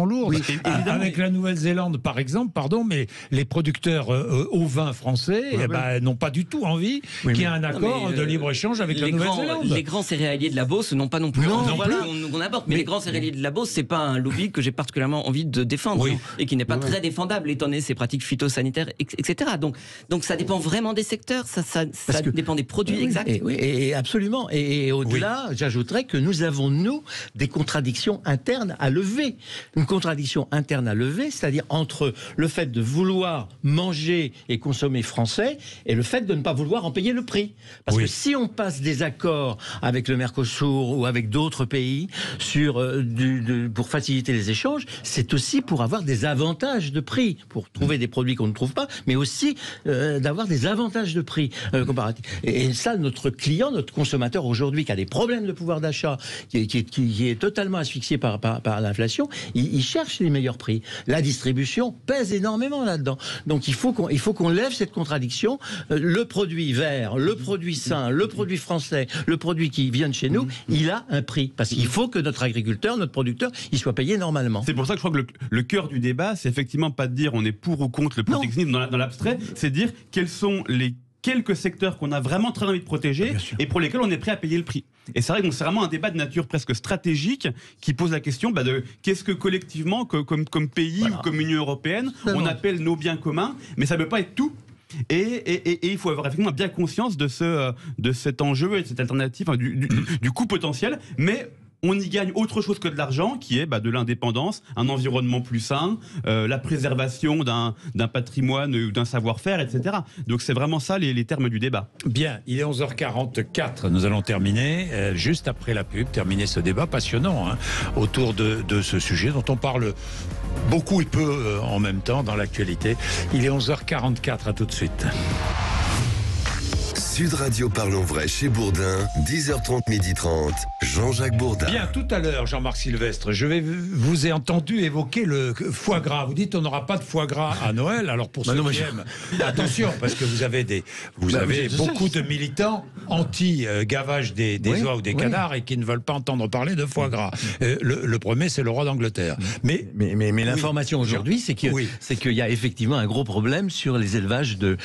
B: lourdes. Avec la Nouvelle-Zélande, par exemple, mais les producteurs ovins français n'ont pas du tout envie qu'il y ait un accord de libre-échange avec la Nouvelle-Zélande.
D: Les grands céréaliers de la Beauce n'ont pas non plus envie qu'on aborde. Mais les grands céréaliers de la Beauce, c'est pas un lobby que j'ai particulièrement envie de défendre et qui n'est pas très défendable étant donné ses pratiques phytosanitaires, etc. Donc ça dépend vraiment des secteurs, ça dépend des produits exacts.
E: Et absolument. Et au-delà là, j'ajouterais que nous avons, nous, des contradictions internes à lever. Une contradiction interne à lever, c'est-à-dire entre le fait de vouloir manger et consommer français et le fait de ne pas vouloir en payer le prix. Parce que si on passe des accords avec le Mercosur ou avec d'autres pays pour faciliter les échanges, c'est aussi pour avoir des avantages de prix, pour trouver des produits qu'on ne trouve pas, mais aussi d'avoir des avantages de prix comparatifs. Et ça, notre client, notre consommateur aujourd'hui, qui a des problèmes de pouvoir d'achat, qui est totalement asphyxié par l'inflation, il cherche les meilleurs prix. La distribution pèse énormément là-dedans. Donc il faut qu'on lève cette contradiction. Le produit vert, le produit sain, le produit français, le produit qui vient de chez nous, il a un prix. Parce qu'il faut que notre agriculteur, notre producteur, il soit payé normalement.
C: C'est pour ça que je crois que le cœur du débat, c'est effectivement pas de dire on est pour ou contre le protectionnisme dans l'abstrait, c'est de dire quels sont les quelques secteurs qu'on a vraiment très envie de protéger et pour lesquels on est prêt à payer le prix. Et c'est vrai que c'est vraiment un débat de nature presque stratégique qui pose la question de qu'est-ce que collectivement, comme pays ou comme Union européenne, on appelle nos biens communs, mais ça ne peut pas être tout. Et il faut avoir effectivement bien conscience de cet enjeu et de cette alternative, du coût potentiel, mais on y gagne autre chose que de l'argent, qui est de l'indépendance, un environnement plus sain, la préservation d'un patrimoine ou d'un savoir-faire, etc. Donc c'est vraiment ça les termes du débat.
B: Bien, il est 11h44, nous allons terminer, juste après la pub, terminer ce débat passionnant autour de ce sujet dont on parle beaucoup et peu en même temps dans l'actualité. Il est 11h44, à tout de suite.
A: Sud Radio Parlons Vrai chez Bourdin, 10h30, 12h30, Jean-Jacques Bourdin.
B: Bien, tout à l'heure, Jean-Marc Sylvestre, vous ai entendu évoquer le foie gras. Vous dites on n'aura pas de foie gras à Noël. Alors pour ceux qui aiment, attention, parce que vous avez beaucoup de militants anti-gavage des oies ou des canards et qui ne veulent pas entendre parler de foie gras. Le premier, c'est le roi d'Angleterre. Mais
E: l'information aujourd'hui, c'est qu'il y a effectivement un gros problème sur les élevages de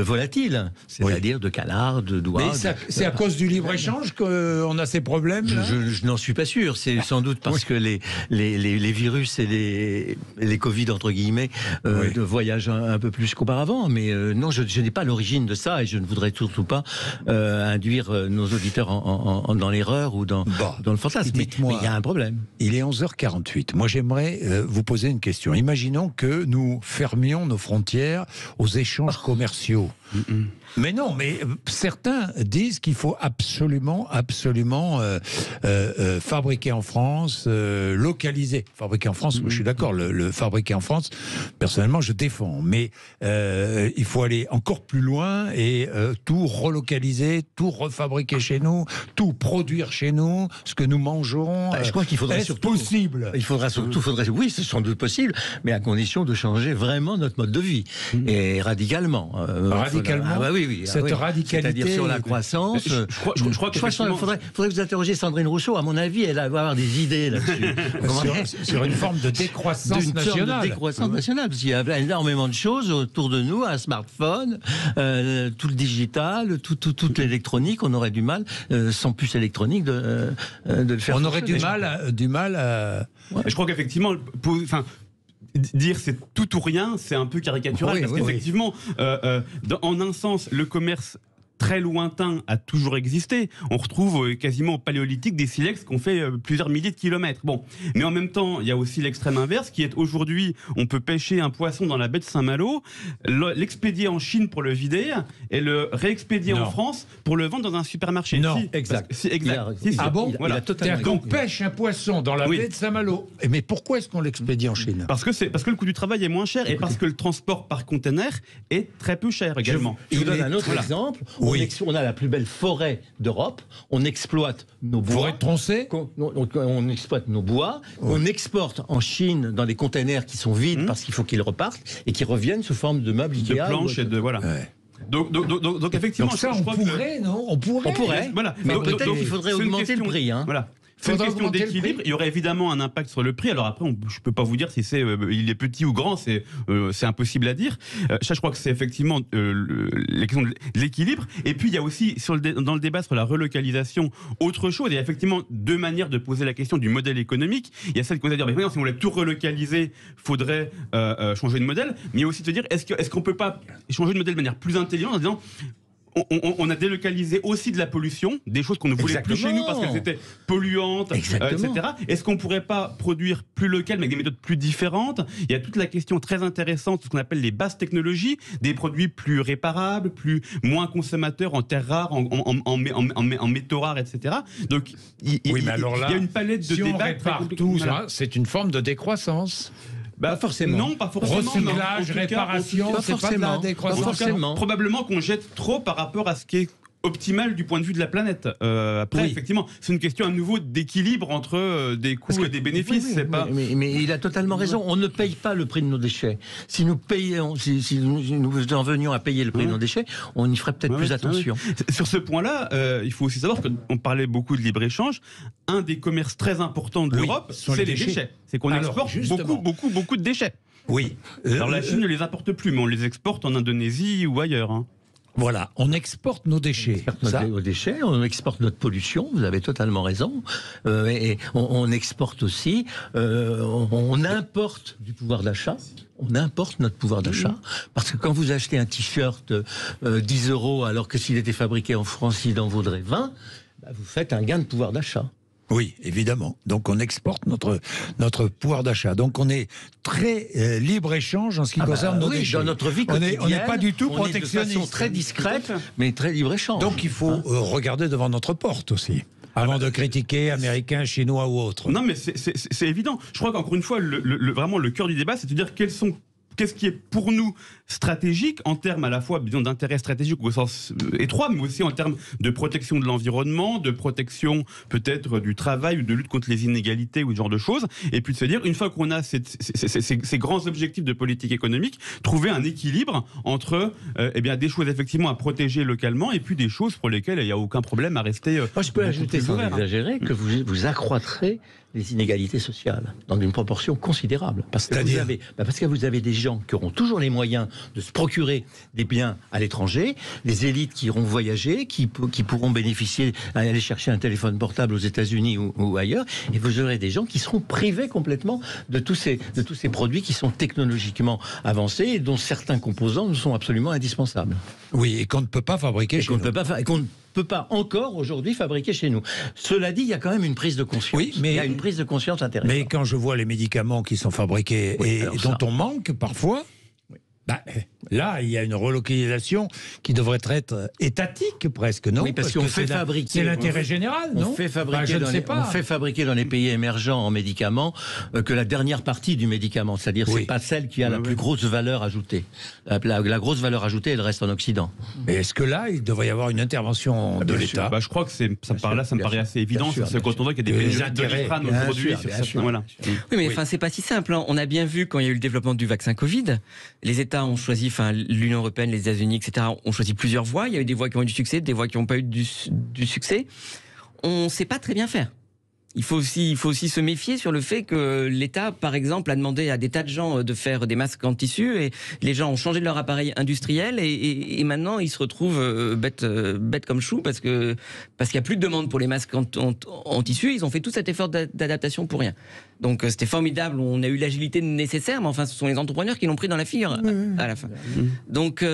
E: volatiles, c'est-à-dire de canards, de doigts.
B: Mais c'est à cause du libre-échange qu'on a ces problèmes là.
E: Je n'en suis pas sûr. C'est sans doute parce que les virus et les Covid, entre guillemets, voyagent un peu plus qu'auparavant. Mais non, je n'ai pas l'origine de ça et je ne voudrais surtout pas induire nos auditeurs dans l'erreur ou dans le fantasme. Mais il y a un problème.
B: Il est 11h48. Moi, j'aimerais vous poser une question. Imaginons que nous fermions nos frontières aux échanges commerciaux. Mais non, mais certains disent qu'il faut absolument fabriquer en France, localiser. Fabriquer en France, moi, je suis d'accord, le fabriquer en France, personnellement, je défends. Mais il faut aller encore plus loin et tout relocaliser, tout refabriquer chez nous, tout produire chez nous, ce que nous mangeons.
E: Je crois qu'il faudrait surtout...
B: possible.
E: Il faudrait surtout... Oui, c'est sans doute possible, mais à condition de changer vraiment notre mode de vie. Et radicalement.
B: Radicalement.
E: Oui.
B: Cette radicalité.
E: C'est-à-dire sur la croissance.
C: Je crois qu'il
E: faudrait que vous interrogiez Sandrine Rousseau. À mon avis, elle va avoir des idées là-dessus.
B: sur une forme de décroissance nationale.
E: De décroissance nationale, parce qu'il y a énormément de choses autour de nous, un smartphone, tout le digital, toute l'électronique. On aurait du mal, sans puce électronique, de le faire.
B: On aurait du mal à...
C: Je crois qu'effectivement, dire c'est tout ou rien, c'est un peu caricatural, parce qu'effectivement, en un sens, le commerce très lointain a toujours existé. On retrouve quasiment au Paléolithique des silex qui ont fait plusieurs milliers de kilomètres. Bon, mais en même temps, il y a aussi l'extrême inverse, qui est aujourd'hui, on peut pêcher un poisson dans la baie de Saint-Malo, l'expédier en Chine pour le vider et le réexpédier en France pour le vendre dans un supermarché.
B: Non,
C: exact.
B: Ah bon,
E: voilà.
B: On pêche un poisson dans la baie de Saint-Malo. Mais pourquoi est-ce qu'on l'expédie en Chine ?
C: Parce que le coût du travail est moins cher et parce que le transport par conteneur est très peu cher également.
E: Je vous donne un autre exemple. On a la plus belle forêt d'Europe, on exploite nos bois.
B: Forêt de Troncé ?
E: On exploite nos bois, on exporte en Chine dans des containers qui sont vides parce qu'il faut qu'ils repartent et qu'ils reviennent sous forme de meubles Ikea.
C: De planches et de... Voilà. Ouais. Donc effectivement...
B: Donc ça, on pourrait, non ? On pourrait.
E: Voilà. Mais peut-être qu'il faudrait augmenter le prix.
C: Voilà. C'est une question d'équilibre. Il y aurait évidemment un impact sur le prix. Alors après, je ne peux pas vous dire si il est petit ou grand. C'est impossible à dire. Ça, je crois que c'est effectivement la question de l'équilibre. Et puis, il y a aussi, dans le débat sur la relocalisation, autre chose. Il y a effectivement deux manières de poser la question du modèle économique. Il y a celle qu'on va dire, si on voulait tout relocaliser, il faudrait changer de modèle. Mais il y a aussi de se dire, est-ce qu'on ne peut pas changer de modèle de manière plus intelligente en disant... on a délocalisé aussi de la pollution, des choses qu'on ne voulait plus chez nous parce qu'elles étaient polluantes, etc. Est-ce qu'on ne pourrait pas produire plus local, mais avec des méthodes plus différentes? Il y a toute la question très intéressante de ce qu'on appelle les basses technologies, des produits plus réparables, moins consommateurs en terres rares, en métaux rares, etc. Donc, il y a une palette de débats.
B: Si on répare tout ça, c'est une forme de décroissance.
E: Pas forcément.
C: Non, pas forcément.
B: Recyclage, réparation, c'est pas de la décroissance.
C: Probablement qu'on jette trop par rapport à ce qui est optimal du point de vue de la planète. Après, effectivement, c'est une question à nouveau d'équilibre entre des coûts et des bénéfices.
E: Mais il a totalement raison. On ne paye pas le prix de nos déchets. Si nous en venions à payer le prix de nos déchets, on y ferait peut-être plus attention.
C: Sur ce point-là, il faut aussi savoir qu'on parlait beaucoup de libre-échange. Un des commerces très importants de l'Europe, c'est les déchets. C'est qu'on exporte beaucoup de déchets.
B: Oui.
C: Alors la Chine ne les importe plus, mais on les exporte en Indonésie ou ailleurs.
B: Voilà, on exporte nos déchets.
E: On exporte notre pollution, vous avez totalement raison. Et on exporte aussi, on importe du pouvoir d'achat. On importe notre pouvoir d'achat. Parce que quand vous achetez un t-shirt 10 € alors que s'il était fabriqué en France, il en vaudrait 20, vous faites un gain de pouvoir d'achat.
B: Oui, évidemment. Donc on exporte notre pouvoir d'achat. Donc on est très libre-échange en ce qui concerne nos déchets.
E: Dans notre vie quotidienne,
B: on n'est pas du tout protectionniste.
E: De façon très discrète, mais très libre-échange.
B: Donc il faut regarder devant notre porte aussi. Avant de critiquer Américains, Chinois ou autres.
C: Non, mais c'est évident. Je crois qu'encore une fois, vraiment le cœur du débat, c'est de dire qu'est-ce qui est pour nous stratégique en termes à la fois d'intérêt stratégique au sens étroit, mais aussi en termes de protection de l'environnement, de protection peut-être du travail ou de lutte contre les inégalités ou ce genre de choses. Et puis de se dire, une fois qu'on a ces grands objectifs de politique économique, trouver un équilibre entre des choses effectivement à protéger localement et puis des choses pour lesquelles il n'y a aucun problème à rester.
E: Moi, je peux ajouter sans exagérer que vous accroîtrez les inégalités sociales dans une proportion considérable. Parce que vous avez des gens qui auront toujours les moyens de se procurer des biens à l'étranger, des élites qui iront voyager, qui pourront bénéficier, aller chercher un téléphone portable aux États-Unis ou ailleurs, et vous aurez des gens qui seront privés complètement de tous ces produits qui sont technologiquement avancés et dont certains composants nous sont absolument indispensables.
B: Oui, et qu'on ne peut pas fabriquer chez nous. Qu'on ne
E: peut pas encore aujourd'hui fabriquer chez nous. Cela dit, il y a quand même une prise de conscience.
B: Oui, mais
E: il y a une prise de conscience intéressante.
B: Mais quand je vois les médicaments qui sont fabriqués et dont on manque parfois, là, il y a une relocalisation qui devrait être étatique presque, non?
E: Oui, parce qu'on fait fabriquer.
B: C'est l'intérêt général, non?
E: On fait fabriquer dans les pays émergents en médicaments que la dernière partie du médicament, c'est-à-dire c'est pas celle qui a la plus grosse valeur ajoutée. La grosse valeur ajoutée, elle reste en Occident.
B: Mais est-ce que là, il devrait y avoir une intervention de l'État?
C: Je crois que ça me paraît assez évident. C'est quand on voit qu'il y a des intérêts à nos produits.
D: Oui, mais c'est pas si simple. On a bien vu quand il y a eu le développement du vaccin Covid, les États ont choisi, l'Union européenne, les États-Unis, etc., ont choisi plusieurs voies. Il y a eu des voies qui ont eu du succès, des voies qui n'ont pas eu du succès. On ne sait pas très bien faire. Il faut aussi se méfier sur le fait que l'État, par exemple, a demandé à des tas de gens de faire des masques en tissu et les gens ont changé de leur appareil industriel et maintenant ils se retrouvent bêtes comme choux parce qu'il n'y a plus de demande pour les masques en tissu. Ils ont fait tout cet effort d'adaptation pour rien. Donc c'était formidable, on a eu l'agilité nécessaire, mais enfin ce sont les entrepreneurs qui l'ont pris dans la figure à la fin. Donc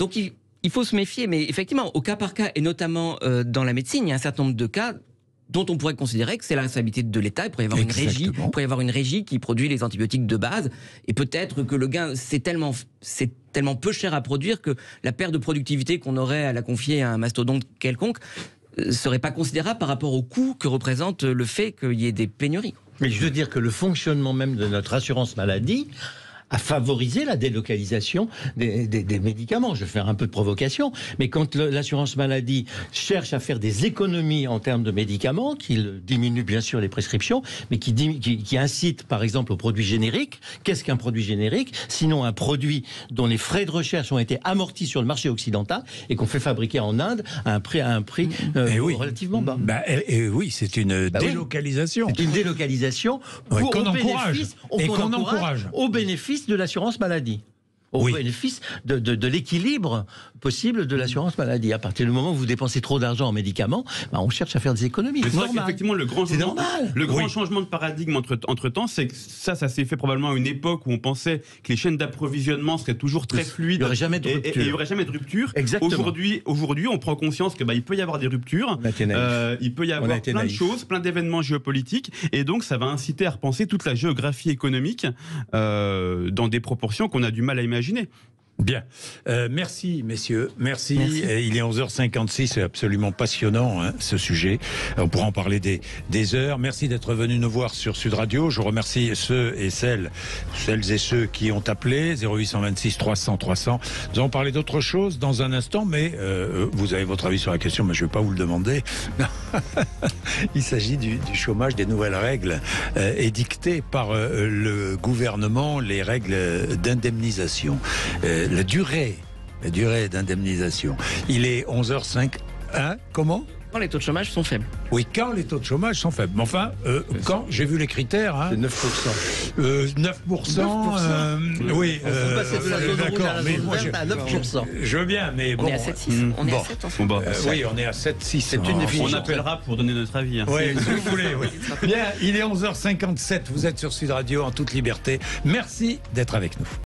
D: il faut se méfier, mais effectivement, au cas par cas, et notamment dans la médecine, il y a un certain nombre de cas dont on pourrait considérer que c'est la responsabilité de l'État. Il pourrait y avoir une régie qui produit les antibiotiques de base, et peut-être que le gain, c'est tellement peu cher à produire que la perte de productivité qu'on aurait à la confier à un mastodonte quelconque serait pas considérable par rapport au coût que représente le fait qu'il y ait des pénuries.
E: Mais je veux dire que le fonctionnement même de notre assurance maladie à favoriser la délocalisation des médicaments. Je vais faire un peu de provocation, mais quand l'assurance maladie cherche à faire des économies en termes de médicaments, qu'il diminue bien sûr les prescriptions, mais qui incite par exemple aux produits génériques, qu'est-ce qu'un produit générique? Sinon un produit dont les frais de recherche ont été amortis sur le marché occidental et qu'on fait fabriquer en Inde à un prix relativement bas.
B: Oui, c'est une délocalisation.
E: C'est une délocalisation
B: qu'on encourage.
E: Au bénéfice de l'assurance maladie. au
B: Oui.
E: bénéfice de l'équilibre possible de l'assurance maladie. À partir du moment où vous dépensez trop d'argent en médicaments, on cherche à faire des économies.
C: Mais c'est vrai
E: Normal.
C: qu'effectivement, le grand
E: C'est
C: changement,
E: normal.
C: le grand
B: Oui.
C: changement de paradigme entre temps, c'est que ça s'est fait probablement à une époque où on pensait que les chaînes d'approvisionnement seraient toujours très fluides.
E: Il n'y aurait jamais de rupture.
C: Et il n'y aurait jamais de rupture.
E: Exactement.
C: Aujourd'hui, on prend conscience que il peut y avoir des ruptures.
E: On a été naïf.
C: Il peut y
E: On a
C: avoir
E: été
C: plein de
E: naïf.
C: choses, plein d'événements géopolitiques, et donc ça va inciter à repenser toute la géographie économique dans des proportions qu'on a du mal à imaginer.
B: Bien. Merci, messieurs. Merci. Il est 11h56. C'est absolument passionnant, ce sujet. On pourra en parler des heures. Merci d'être venus nous voir sur Sud Radio. Je remercie celles et ceux qui ont appelé 0826 300 300. Nous allons parler d'autre chose dans un instant, mais vous avez votre avis sur la question, mais je ne vais pas vous le demander. Il s'agit du chômage, des nouvelles règles édictées par le gouvernement, les règles d'indemnisation. La durée d'indemnisation. Il est 11h05. Comment ?
G: Quand les taux de chômage sont faibles.
B: Oui, quand les taux de chômage sont faibles. Mais enfin, quand j'ai vu les critères,
E: C'est 9%.
B: 9%. Oui,
E: On peut passer de la zone rouge
B: d'accord,
E: à la
B: mais
E: zone
B: moi,
E: verte à 9%.
B: je veux bien, mais bon.
G: On est à 7,6. On est à 7 en fait.
B: Oui, on est à 7,6.
E: C'est une définition.
C: On appellera pour donner notre avis.
B: Oui, si vous voulez. Oui. Bien, il est 11h57. Vous êtes sur Sud Radio en toute liberté. Merci d'être avec nous.